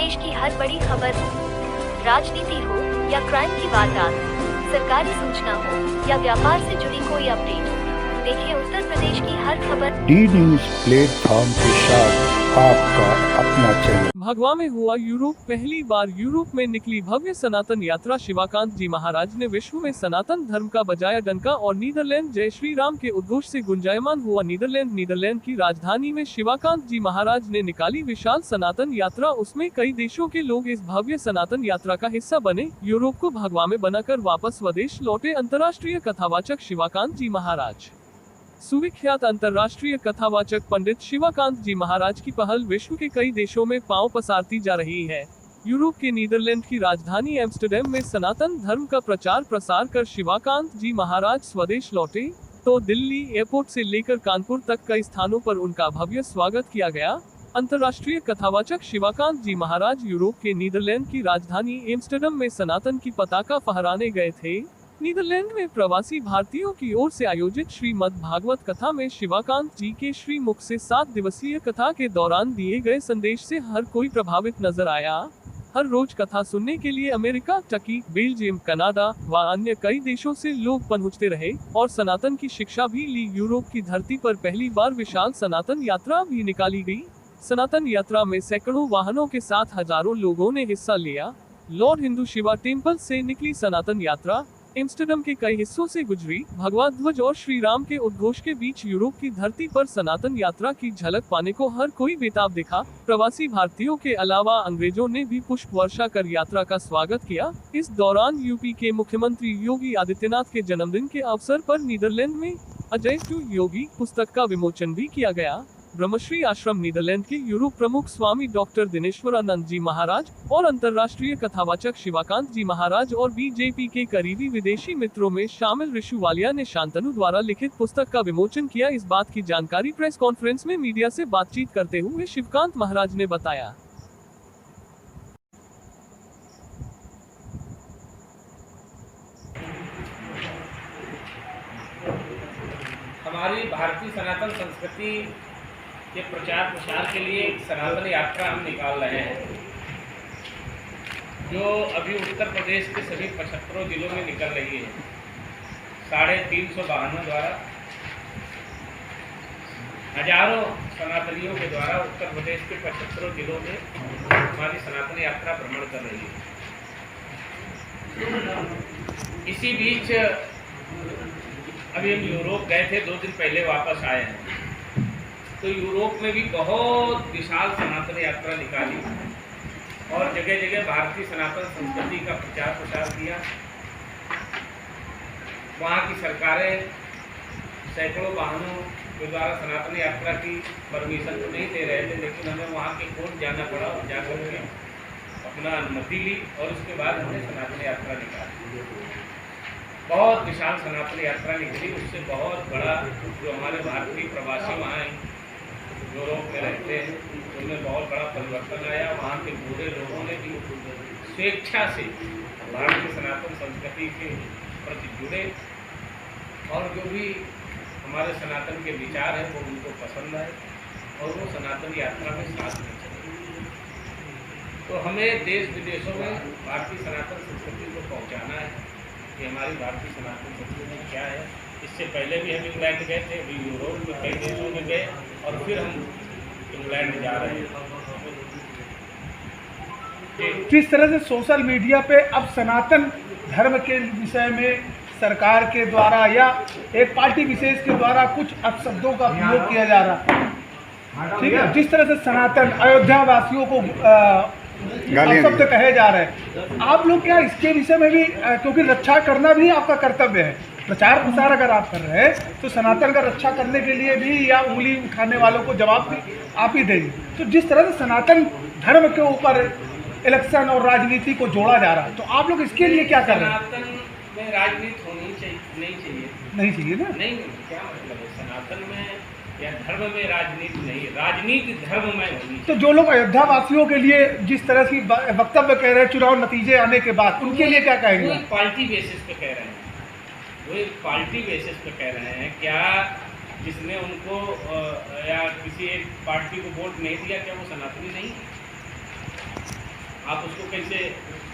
प्रदेश की हर बड़ी खबर हो, राजनीति हो या क्राइम की वारदात, सरकारी सूचना हो या व्यापार से जुड़ी कोई अपडेट हो, देखिए उत्तर प्रदेश की हर खबर डी न्यूज प्लेटफॉर्म के साथ आपका अपना चैनल। भगवा में हुआ यूरोप। पहली बार यूरोप में निकली भव्य सनातन यात्रा। शिवाकांत जी महाराज ने विश्व में सनातन धर्म का बजाया डंका और नीदरलैंड जय श्री राम के उद्घोष से गुंजायमान हुआ नीदरलैंड की राजधानी में शिवाकांत जी महाराज ने निकाली विशाल सनातन यात्रा। उसमें कई देशों के लोग इस भव्य सनातन यात्रा का हिस्सा बने। यूरोप को भगवा में बनाकर वापस स्वदेश लौटे अंतर्राष्ट्रीय कथावाचक शिवाकांत जी महाराज। सुविख्यात अंतर्राष्ट्रीय कथावाचक पंडित शिवाकांत जी महाराज की पहल विश्व के कई देशों में पांव पसारती जा रही है। यूरोप के नीदरलैंड की राजधानी एम्स्टर्डम में सनातन धर्म का प्रचार प्रसार कर शिवाकांत जी महाराज स्वदेश लौटे तो दिल्ली एयरपोर्ट से लेकर कानपुर तक कई स्थानों पर उनका भव्य स्वागत किया गया। अंतर्राष्ट्रीय कथावाचक शिवाकांत जी महाराज यूरोप के नीदरलैंड की राजधानी एम्स्टर्डम में सनातन की पताका फहराने गए थे। नीदरलैंड में प्रवासी भारतीयों की ओर से आयोजित श्रीमद् भागवत कथा में शिवाकांत जी के श्रीमुख से 7 दिवसीय कथा के दौरान दिए गए संदेश से हर कोई प्रभावित नजर आया। हर रोज कथा सुनने के लिए अमेरिका, टर्की, बेल्जियम, कनाडा व अन्य कई देशों से लोग पहुंचते रहे और सनातन की शिक्षा भी ली। यूरोप की धरती पर पहली बार विशाल सनातन यात्रा भी निकाली गई। सनातन यात्रा में सैकड़ों वाहनों के साथ हजारों लोगों ने हिस्सा लिया। लॉर्ड हिंदू शिवा टेम्पल से निकली सनातन यात्रा एम्स्टर्डम के कई हिस्सों से गुजरी। भगवा ध्वज और श्री राम के उद्घोष के बीच यूरोप की धरती पर सनातन यात्रा की झलक पाने को हर कोई बेताब दिखा। प्रवासी भारतीयों के अलावा अंग्रेजों ने भी पुष्प वर्षा कर यात्रा का स्वागत किया। इस दौरान यूपी के मुख्यमंत्री योगी आदित्यनाथ के जन्मदिन के अवसर पर नीदरलैंड में अजय टू योगी पुस्तक का विमोचन भी किया गया। ब्रह्मश्री आश्रम नीदरलैंड के यूरोप प्रमुख स्वामी डॉक्टर दिनेश्वरानंद जी महाराज और अंतर्राष्ट्रीय कथावाचक शिवाकांत जी महाराज और बीजेपी के करीबी विदेशी मित्रों में शामिल ऋषु वालिया ने शांतनु द्वारा लिखित पुस्तक का विमोचन किया। इस बात की जानकारी प्रेस कॉन्फ्रेंस में मीडिया से बातचीत करते हुए शिवकांत महाराज ने बताया। हमारी भारतीय सनातन संस्कृति के प्रचार प्रसार के लिए एक सनातन यात्रा हम निकाल रहे हैं, जो अभी उत्तर प्रदेश के सभी 75 जिलों में निकल रही है। 350 वाहनों द्वारा हजारों सनातनियों के द्वारा उत्तर प्रदेश के 75 जिलों में हमारी सनातन यात्रा भ्रमण कर रही है। इसी बीच अभी हम यूरोप गए थे, 2 दिन पहले वापस आए हैं। तो यूरोप में भी बहुत विशाल सनातन यात्रा निकाली और जगह जगह भारतीय सनातन संस्कृति का प्रचार प्रसार किया। वहाँ की सरकारें सैकड़ों वाहनों के द्वारा सनातन यात्रा की परमिशन तो नहीं दे रहे थे, लेकिन हमें वहाँ के कोर्ट जाना पड़ा और जाकर के अपना अनुमति ली और उसके बाद हमने सनातन यात्रा निकाली। बहुत विशाल सनातन यात्रा निकली। उससे बहुत बड़ा जो हमारे भारतीय प्रवासी वहाँ यूरोप में रहते हैं उनमें बहुत बड़ा परिवर्तन आया। वहाँ के बूढ़े लोगों ने भी स्वेच्छा से भारतीय सनातन संस्कृति के प्रति जुड़े और जो भी हमारे सनातन के विचार हैं वो उनको पसंद आए और वो सनातन यात्रा में साथ में चले। तो हमें देश विदेशों में भारतीय सनातन संस्कृति को पहुँचाना है कि हमारी भारतीय सनातन संस्कृति क्या है। इससे पहले भी हम इंग्लैंड गए थे, अभी यूरोप में कई देशों में गए और फिर हम इंग्लैंड जा रहे हैं। किस तरह से सोशल मीडिया पे अब सनातन धर्म के विषय में सरकार के द्वारा या एक पार्टी विशेष के द्वारा कुछ अपशब्दों का प्रयोग किया जा रहा है, ठीक है, जिस तरह से सनातन अयोध्या वासियों को अपशब्द कहे जा रहे हैं, आप लोग क्या इसके विषय में भी, क्योंकि रक्षा करना भी आपका कर्तव्य है, प्रचार प्रसार अगर आप कर रहे हैं तो सनातन का रक्षा करने के लिए भी या उंगली उठाने वालों को जवाब भी आप ही देंगे। तो जिस तरह से सनातन धर्म के ऊपर इलेक्शन और राजनीति को जोड़ा जा रहा है, तो आप लोग इसके लिए क्या कर रहे हैं? सनातन में राजनीति होनी चाहिए नहीं चाहिए ना? नहीं, क्या मतलब है? सनातन में या धर्म में राजनीति नहीं, राजनीति धर्म में होनी चाहिए। तो जो लोग अयोध्या वासियों के लिए जिस तरह की वक्तव्य कह रहे हैं चुनाव नतीजे आने के बाद, उनके लिए क्या कहेंगे? वो पार्टी बेसिस पे कह रहे हैं, वो एक पार्टी बेसिस पे कह रहे हैं। क्या जिसने उनको या किसी एक पार्टी को वोट नहीं दिया, क्या वो सनातनी नहीं है? आप उसको कैसे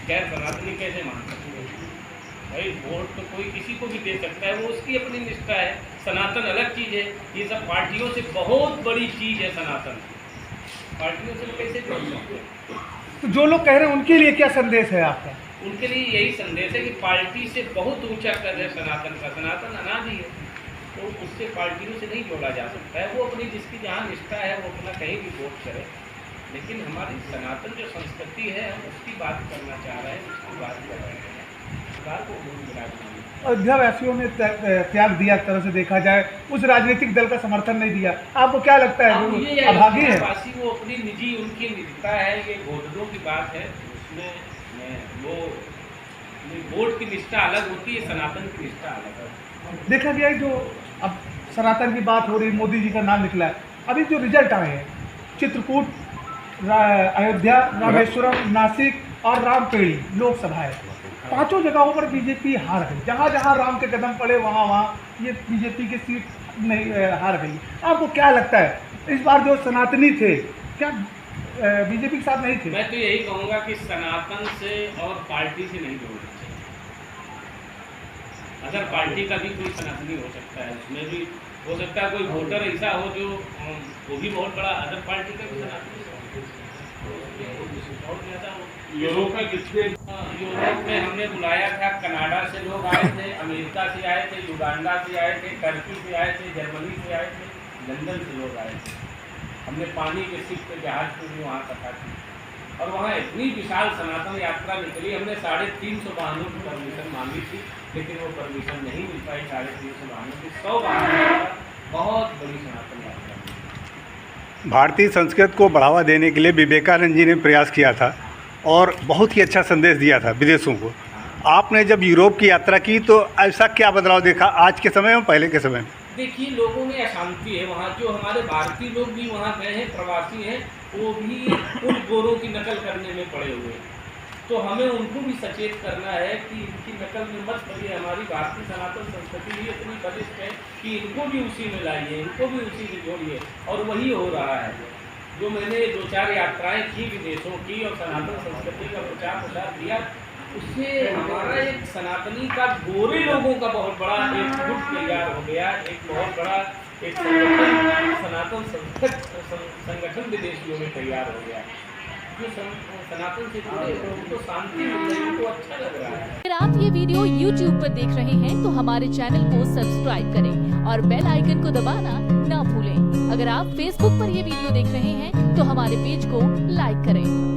गैर सनातनी कैसे मान सकते हैं? भाई वोट तो कोई किसी को भी दे सकता है, वो उसकी अपनी निष्ठा है। सनातन अलग चीज़ है, ये सब पार्टियों से बहुत बड़ी चीज़ है सनातन। पार्टियों से कैसे जोड़ सकते हैं? तो जो लोग कह रहे हैं उनके लिए क्या संदेश है आपका? उनके लिए यही संदेश है कि पार्टी से बहुत ऊंचा कद है सनातन का। सनातन अनादि है, तो उससे पार्टियों से नहीं जोड़ा जा सकता है। वो अपनी जिसकी जहाँ निष्ठा है वो अपना कहीं भी वोट करे, लेकिन हमारी सनातन जो संस्कृति है हम उसकी बात करना चाह रहे हैं, उसकी बात कर रहे हैं। सरकार को अयोध्या वासियों ने त्याग दिया, एक तरह से देखा जाए उस राजनीतिक दल का समर्थन नहीं दिया। आपको क्या लगता है वो अभागी है? वासी वो अपनी निजी उनकी निजता है, ये गोदड़ों की बात है, उसमें वो वोट की निष्ठा अलग होती है, सनातन की निष्ठा अलग है। देखा गया है जो अब सनातन की बात हो रही, मोदी जी का नाम निकला है, अभी जो रिजल्ट आए हैं चित्रकूट, अयोध्या, रामेश्वरम, नासिक और रामपेड़ी लोकसभा है, 5 जगहों पर बीजेपी हार गई। जहाँ जहाँ राम के कदम पड़े वहाँ वहाँ ये बीजेपी की सीट नहीं हार गई। आपको क्या लगता है इस बार जो सनातनी थे क्या बीजेपी के साथ नहीं थे? मैं तो यही कहूँगा कि सनातन से और पार्टी से नहीं जोड़ना चाहिए। अगर पार्टी का भी कोई सनातनी हो सकता है, उसमें भी हो सकता है कोई वोटर ऐसा हो जो वो भी बहुत बड़ा अदर पार्टी का भी सनातनी बहुत ज़्यादा हो। यूरोप में हमने बुलाया था, कनाडा से लोग आए थे, अमेरिका से आए थे, युगांडा से आए थे, टर्की से आए थे, जर्मनी से आए थे, लंदन से लोग आए थे। हमने पानी के शिप पे जहाज पे भी वहाँ कथा की और वहाँ इतनी विशाल सनातन यात्रा निकली। हमने 350 वाहनों की परमिशन मांगी थी, लेकिन वो परमिशन नहीं मिल पाई। 350 वाहनों की 100 वाहनों, बहुत बड़ी सनातन यात्रा। भारतीय संस्कृति को बढ़ावा देने के लिए विवेकानंद जी ने प्रयास किया था और बहुत ही अच्छा संदेश दिया था विदेशों को। आपने जब यूरोप की यात्रा की तो ऐसा क्या बदलाव देखा आज के समय में पहले के समय में? देखिए, लोगों में अशांति है वहाँ। जो हमारे भारतीय लोग भी वहाँ गए हैं, प्रवासी हैं, वो भी उन गोरों की नकल करने में पड़े हुए हैं। तो हमें उनको भी सचेत करना है कि इनकी नकल में मत पड़िए। हमारी भारतीय सनातन संस्कृति भी इतनी बलिष्ठ है कि इनको भी उसी में लाइए, इनको भी उसी में जोड़िए। और वही हो रहा है। जो मैंने 2-4 यात्राएं की विदेशों की और सनातन संस्कृति का प्रचार प्रसार किया, उससे हमारा एक सनातनी का गोरे लोगों का बहुत बड़ा एक गुट तैयार हो गया। एक बहुत बड़ा एक सनातन संगठन विदेशियों में तैयार हो गया। जो सनातन से जुड़े उनको शांति मिल रही है, उनको अच्छा लग रहा है। अगर आप ये वीडियो YouTube पर देख रहे हैं तो हमारे चैनल को सब्सक्राइब करें और बेल आइकन को दबाना ना भूलें। अगर आप Facebook पर ये वीडियो देख रहे हैं तो हमारे पेज को लाइक करें।